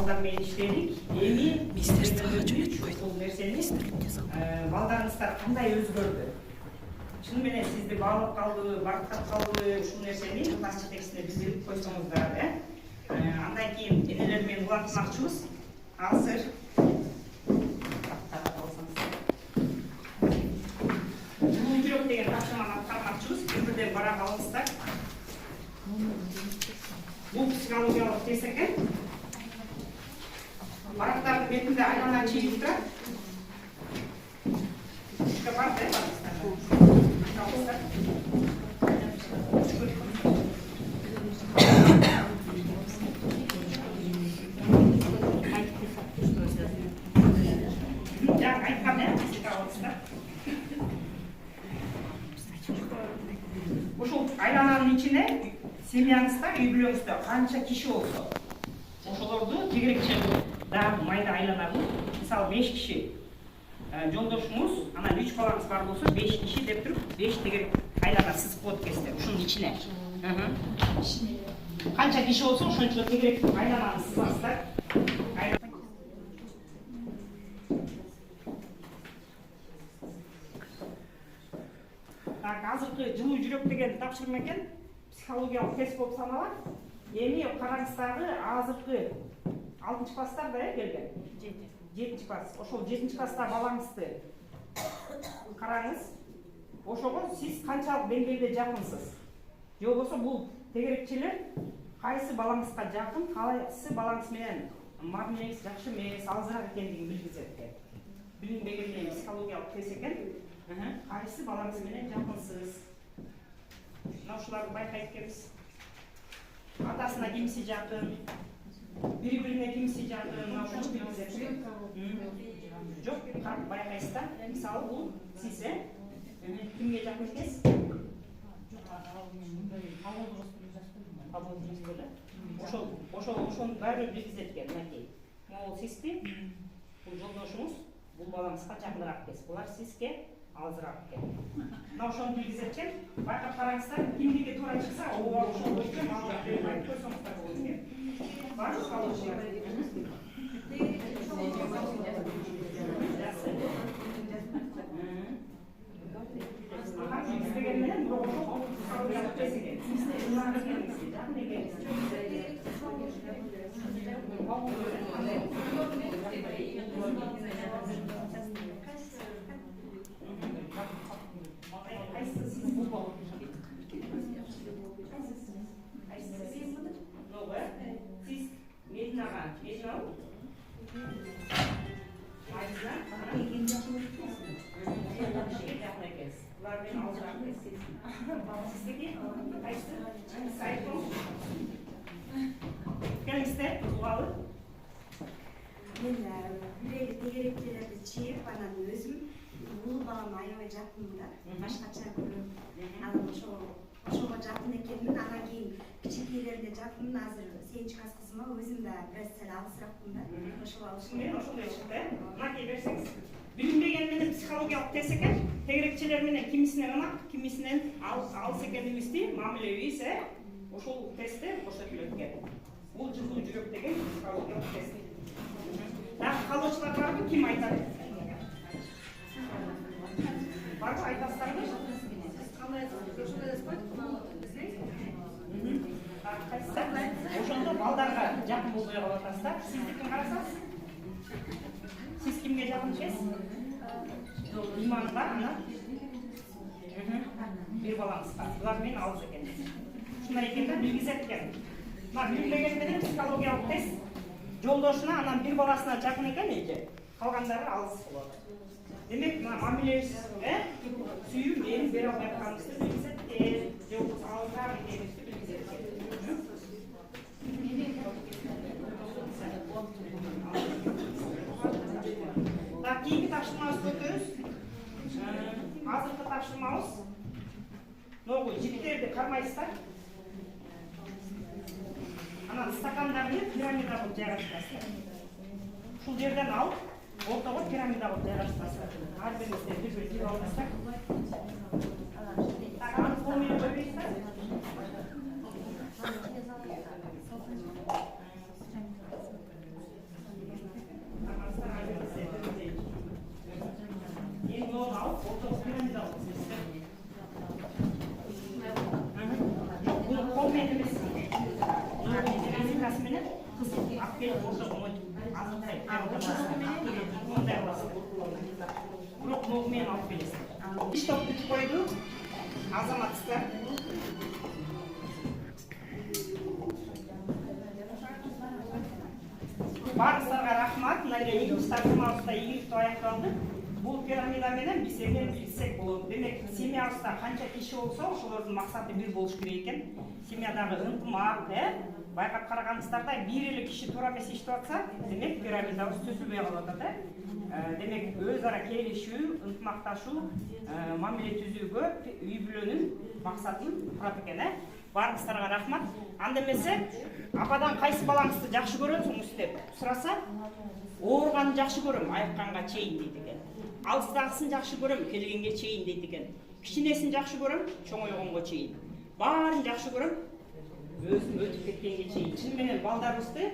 балдар менен иштедик. Эми бул нерсени балдарыңыздар кандай өзгөрдү? Чын менен сизди багып калдыбы, багыттап калдыбы ушул нерсени класс жетекчисине билдирип койсоңуздар, андан кийин энелер менен улантмакчыбыз. Азыр Жылуу жүрөк деген тапшырманы аткармакчыбыз. Бир-бирден бара калыңыздар. Бул психологиялык тест экен. Барактардын бетинде айлана чийип турат. Ушка бар да, ошол айлананын ичине семьяңызда, үй бүлөңүздө канча киши болсо, ошолорду тегерекче дагы майда айланабыз. Мисалы 5 киши жолдошуңуз, анан 3 балаңыз бар болсо 5 киши деп туруп, 5 тегерек айлана сызып коет экенсиздер. Ушунун ичине. Канча киши болсо, ошончо тегерек айлананы сызасыздар. Азыркы жылуу жүрөк деген тапшырма экен. Психологиялык тест болуп саналат. Эми караңыздагы азыркы 6 класстар да келген. 7 класс. Ошол 7 класста балаңызды караңыз. Ошого сиз канчалык деңгээлде жакынсыз? Же болбосо бул тегерекчилер кайсы балаңызга жакын, кайсы балаңыз менен мамилеңиз жакшы эмес, азыраак экендигин билгизет экен. Билинбеген психологиялык тест экен. Кайсы балаңыз менен жакынсыз? Мына ушуларды байкайт экенбиз. Атасына кимиси жакын, бири-бирине кимиси жакын, мына ушуну билгизет. Жок, карап байкайсыз да. Мисалы бул сиз кимге жакын экенсиз? Ошону баары билгизет экен, мынакей. Могул сизби? Бул жолдошуңуз, бул балаңызга жакыныраак экенсиз. Булар сизге азыраак экен. Мына ошону билгизет экен. Байкап караңыздар, кимдиги туура чыкса, ооба ошол боюнча маалымат берип айтып койсоңуздар болот экен. Баары калышат. Келиңиздер, угалы. Мен бирейли тегерекчилерди чийип, анан өзүм бул балам аябай жакын да, башкача көрүнүп, анан ошого жакын экенмин. Анан кийин кичинекейлерине жакынмын. Азыр 7 класс кызыма өзүм да бир сел алысыраакмын да. Мен ошондой чыкты. Мынакей берсеңиз. Билинбеген менен психологиялык тест экен. Тегерекчилер менен кимисинен ынак, кимисинен алыс экенибизди мамилебиз, ошол тестте көрсөтүлөт экен. Бул жылуу жүрөк деген психологиялык тест. Дагы калуучулар барбы? Ким айтат? Барбы, айтасыздарбы? Ошондо балдарга жакын болбой калып атасыздар. Сизди ким карасаңыз? Сиз кимге жакын экенсиз? Иманы бар, анан бир балаңыз бар. Булар менен алыс экенсиз. Ушундай экен да, билгизет экен. Мына билинбеген менен психологиялык тест жолдошуна, анан бир баласына жакын экен эже, калгандары алыс болот. Демек, мына мамилебиз, сүйүү менин бере албай атканыбызды билгизет экен, же болбосо алысыраак экенибизди билгизет экен. Кийинки тапшырмабызды өтөбүз. Азыркы тапшырмабыз могу жигиттерди кармайсыздар. Анан стакандарды пирамида кылып жайгаштырасыздар. Ушул жерден алып, ортого пирамида кылып жайгаштырасыздар. Ар бириңиздер бир-бир жеп алыңыздар. Стаканды кол менен койбойсуздар. келип ошо азыркай мындай кыласың. Бирок ногу менен алып келесиң. Иштеп бүтүп койду. Азаматсыздар. Баарыңыздарга рахмат. Мына эле экинчи тапшырмабызда ийгиликтүү аякталды. Бул пирамида менен биз эмнени билсек болот. Демек, семьябызда канча киши болсо, ошолордун максаты бир болуш керек экен. Семьядагы ынтымак, байкап карагансыздарда, бир эле киши туура эмес иштеп атса, демек пирамидабыз түзүлбөй калып атат. Демек, өз ара келишүү, ынтымакташуу, мамиле түзүүгө үй бүлөнүн максатын курат экен. Баарыңыздарга рахмат. Анда эмесе, ападан кайсы балаңызды жакшы көрөсүңүз деп сураса, ооруганды жакшы көрөм, айыкканга чейин дейт экен. Алыстагысын жакшы көрөм, келгенге чейин дейт экен. Кичинесин жакшы көрөм, чоңойгонго чейин. Баарын жакшы көрөм, өзүм өтүп кеткенге чейин. Чын менен балдарыбызды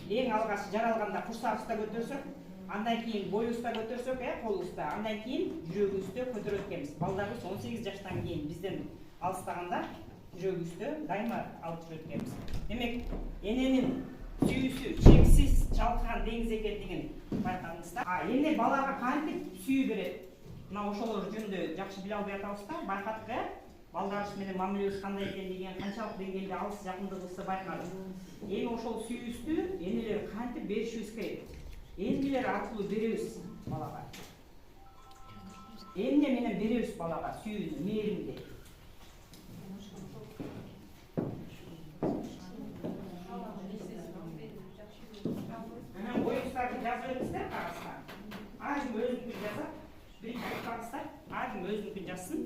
эң алгач жаралганда курсагыбызда көтөрсөк, андан кийин боюбузда көтөрсөк, колубузда, андан кийин жүрөгүбүздө көтөрөт экенбиз. Балдарыбыз 18 жаштан кийин бизден алыстаганда жүрөгүбүздө дайыма алып жүрөт экенбиз. Демек, эненин сүйүүсү чексиз чалкыган деңиз экендигин байкадыңыздар. Эне балага кантип сүйүү берет? Мына ошолор жөнүндө жакшы биле албай атабыз да, байкадык. Балдарыбыз менен мамилебиз кандай экендигин, канчалык деңгээлде алыс жакындыгыбызды байкадык. Эми ошол сүйүүбүздү энелер кантип беришибиз керек? Эмнелер аркылуу беребиз балага? Эмне менен беребиз балага сүйүүнү, мээримди? Боюңуздарды жазып бериңиздер кагазга. Ар ким өзүнүкүн жазат. Биринчи кагазда ар ким өзүнүкүн жазсын.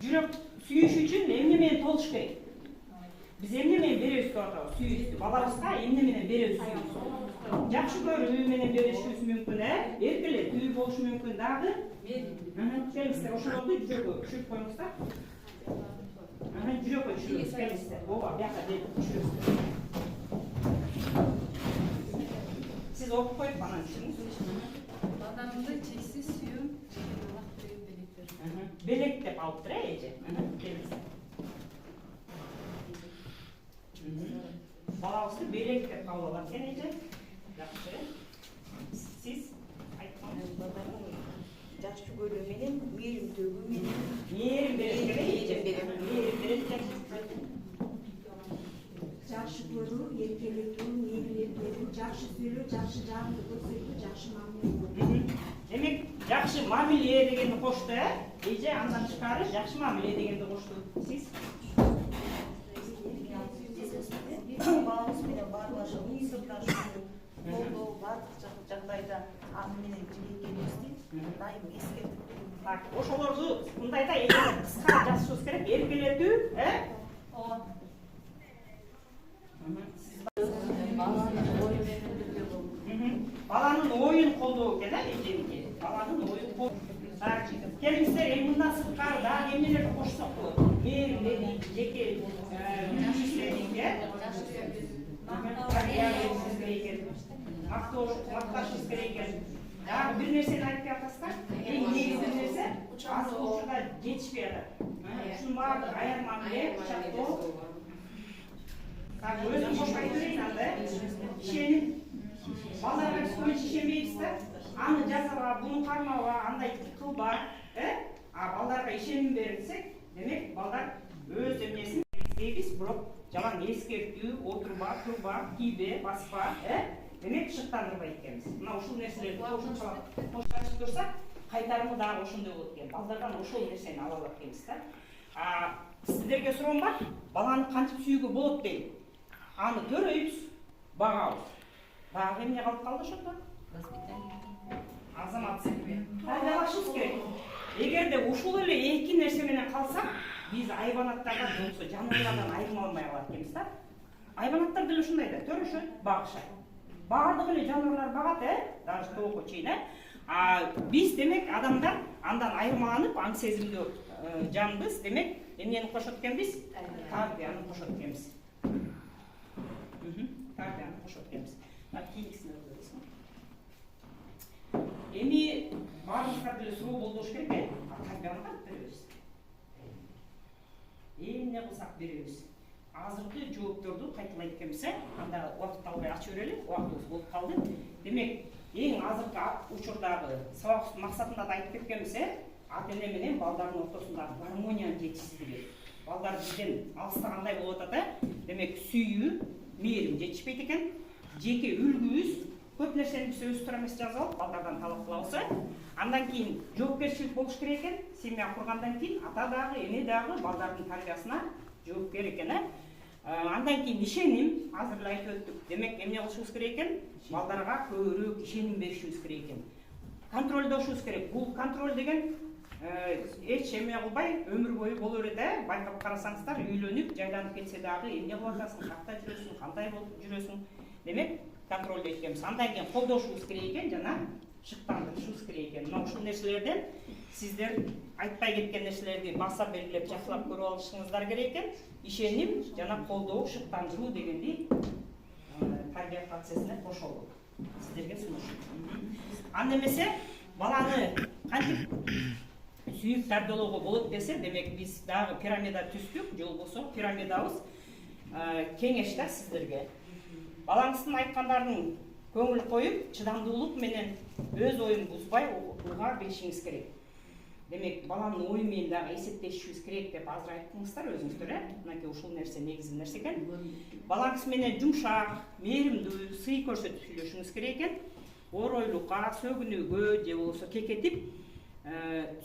Жүрөк сүйүш үчүн эмне менен толуш керек? Биз эмне менен беребиз деп атабыз сүйүүбүздү? Балабызга эмне менен беребиз сүйүүбүздү? Жакшы көрүү менен беришибиз мүмкүн, эркелетүү болушу мүмкүн дагы. Келиңиздер, ошолорду жүрөккө түшүрүп коюңуздар. Жүрөккө түшүрүңүз, келиңиздер. Ооба, бияка деп түшүрүңүздөр. Сиз окуп коюп анан түшүрүңүз. Адамды чексиз сүйүү белек деп алыптыр, эже. Келиңиздер. Балабызды белек деп кабыл алат экен, эже. Жакшы. Сиз айткаңыз. Жакшы көрүү менен, мээримдүүлүгү менен. Мээрим берет экен, эже. Мээрим берет экен. Жакшы көрүү, эркелетүү, мээримдүүлүгү, жакшы сүйлөө, жакшы жагымды көрсөтүү, жакшы мамиле. Демек, жакшы мамиле дегенди кошту, эже андан тышкары жакшы мамиле дегенди кошту. Сиз Балабыз менен баарлашуу, сырлашуу, колдоо, баардык жагдайда аны менен жибеккенибизди дайым эскертип турат. ошолорду мындайда кыска жазышыбыз керек, эркелетүү, баланын оюн колдоо экен, эженики. Баланын оюн колдоо. Келиңиздер, мындан сырткары дагы эмнелерди кошсок болот? Мээрим дедик, жеке макташыбыз керек экен. Дагы бир нерсени айтып атасыздар. Эң негизги нерсе азыр учурда жетишпей атат. Ушунун баары аяр мамиле, кучактоо. Өзүм кошуп айтып берейин анда. Ишеним. Балдарга биз көбүнчө ишенбейбиз да. Аны жазаба, буну кармаба, андай кылба, балдарга ишеним берсек, демек балдар өз эмнесин дейбиз, бирок жалаң эскертүү, отурба, турба, кийбе, баспа, демек шыктандырбайт экенбиз. Мына ушул нерселерди кошуп турсак, кайтарымы дагы ошондой болот экен. Балдардан ошол нерсени ала алат экенбиз да. Сиздерге суроом бар, баланы кантип сүйүүгө болот дейм. Аны төрөйбүз, багабыз. Дагы эмне калып калды ошондо? Азамат сиңби. Тарбиялашыбыз керек. Эгерде ушул эле эки нерсе менен калсак, биз айбанаттардан болсо жаныбарлардан айырма алмай калат экенбиз да. Айбанаттар деле ушундай да, төрөшөт, багышат. Баардык эле жаныбарлар багат, даже тоокко чейин, биз демек адамдар андан айырмаланып, аң сезимдүү жанбыз, демек эмнени кошот экенбиз? Тарбияны кошот экенбиз. Тарбияны кошот экенбиз. Кийинкисине өтөбүз. Эми баарыбызга деле суроо болуш керек, тарбияны кантип беребиз? эмне кылсак беребиз. Азыркы жоопторду кайталайт экенбиз, анда убакыт албай ачып берели, убактыбыз болуп калды. Демек, эң азыркы учурдагы сабак максатында да айтып кеткенбиз, ата-эне менен балдардын ортосундагы гармониянын жетишсиздиги. Балдар бизден алыстагандай болуп атат, демек сүйүү, мээрим жетишпейт экен. Жеке үлгүбүз көп нерсени биз өстүрө эмес жазып алып, балдардан талап кылабыз. Андан кийин жоопкерчилик болуш керек экен. Семья кургандан кийин ата дагы, эне дагы балдардын тарбиясына жоопкер экен. Андан кийин ишеним, азыр эле айтып өттүк. Демек, эмне кылышыбыз керек экен? Балдарга көбүрөөк ишеним беришибиз керек экен. Контролдошубуз керек. Бул контроль деген эч эме кылбай өмүр бою боло берет. Байкап карасаңыздар, үйлөнүп, жайланып кетсе дагы эмне кылып атасың, кандай жүрөсүң, кандай болуп жүрөсүң. Демек, контролдо эткенбиз. Андан кийин колдошубуз керек экен, жана шыктандырышыбыз керек экен. Мына ушул нерселерден сиздер айтпай кеткен нерселерди баса белгилеп, жакшылап көрүп алышыңыздар керек экен. Ишеним жана колдоо, шыктандыруу дегенди тарбия процессине кошолу. Сиздерге сунуш. Анда эмесе баланы кантип сүйүп тардоолоого болот десе, демек биз дагы пирамида түздүк, же болбосо пирамидабыз. Кеңеш да сиздерге. Балаңыздын айткандарын көңүл коюп, чыдамдуулук менен өз оюн бузбай уга билишиңиз керек. Демек, баланын ою менен дагы эсептешишибиз керек деп азыр айттыңыздар өзүңүздөр, мынакей ушул нерсе негизги нерсе экен. Балаңыз менен жумшак, мээримдүү, сый көрсөтүп сүйлөшүңүз керек экен. Оройлукка, сөгүнүүгө же болбосо кекетип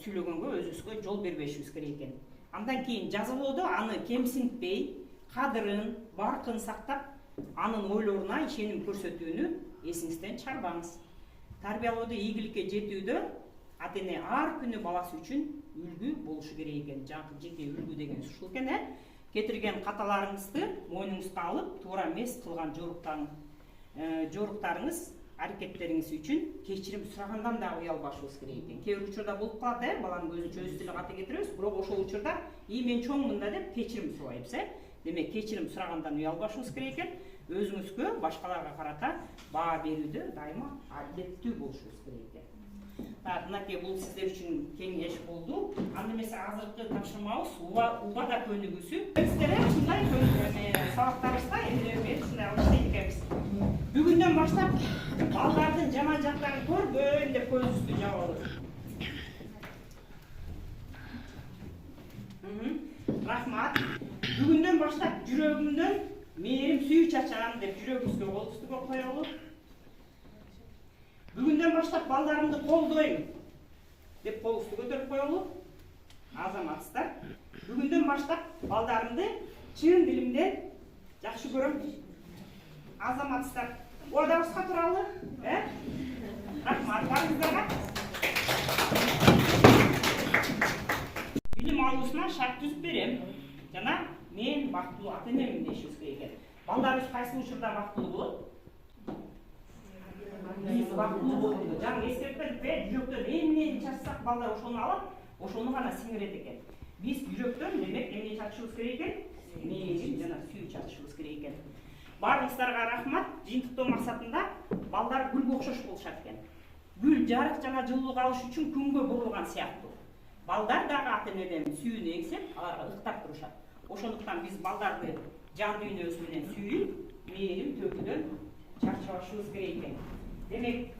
сүйлөгөнгө өзүбүзгө жол бербешибиз керек экен. Андан кийин жазалоодо аны кемсинтпей, кадырын, баркын сактап, анын ойлоруна ишеним көрсөтүүнү эсиңизден чыгарбаңыз. Тарбиялоодо ийгиликке жетүүдө ата-эне ар күнү баласы үчүн үлгү болушу керек экен. Жеке үлгү деген ушул экен. Кетирген каталарыңызды мойнуңузга алып, туура эмес кылган жоруктарыңыз, аракеттериңиз үчүн кечирим сурагандан да уялбашыбыз керек экен. Кээ бир учурда болуп калат, баланын көзүнчө өзүбүз деле ката кетиребиз, бирок ошол учурда мен чоңмун да деп кечирим сурайбыз. Демек, кечирим сурагандан уялбашыбыз керек экен. Өзүңүзгө, башкаларга карата баа берүүдө дайыма адилеттүү болушубуз керек экен. Мынакей бул сиздер үчүн кеңеш болду. Анда эмесе азыркы тапшырмабыз убада көнүгүүсү. Сиздер ушундай сабактарыбызда эмне ушундай иштейт экенбиз. Бүгүндөн баштап балдардын жаман жактарын көрбөйм деп көзүбүздү жабабыз. Рахмат. Бүгүндөн баштап жүрөгүмдөн мээрим сүйүү чачам деп жүрөгүбүзгө кол үстүгө коелу. Бүгүндөн баштап балдарымды колдойм деп кол үстү көтөрүп коелу. Азаматсыздар. Бүгүндөн баштап балдарымды чын дилимден жакшы көрөм. Азаматсыздар. Оодабызга туралы, Рахмат барыңыздарга. Билим алуусуна шарт түзүп берем. Жана мен бактылуу ата-энемин дешибиз керек экен. Балдарыбыз кайсы учурда бактылуу болот? Биз бактылуу болгондо жаңы эскертпедикпи? Жүрөктөн эмнени чачсак балдар ошону алат, ошону гана сиңирет экен. Биз жүрөктөн демек эмне чачышыбыз керек экен? Мээрим жана сүйүү чачышыбыз керек экен. Баарыңыздарга рахмат. Жыйынтыктоо максатында балдар гүлгө окшош болушат экен. Гүл жарык жана жылуулук алыш үчүн күнгө бурулган сыяктуу. Балдар дагы ата-энеден сүйүүнү эңсеп, аларга ыктап турушат. Ошондуктан биз балдарды жан дүйнөсү менен сүйүп, мээрим төгүүдөн чарчабашыбыз керек экен. Демек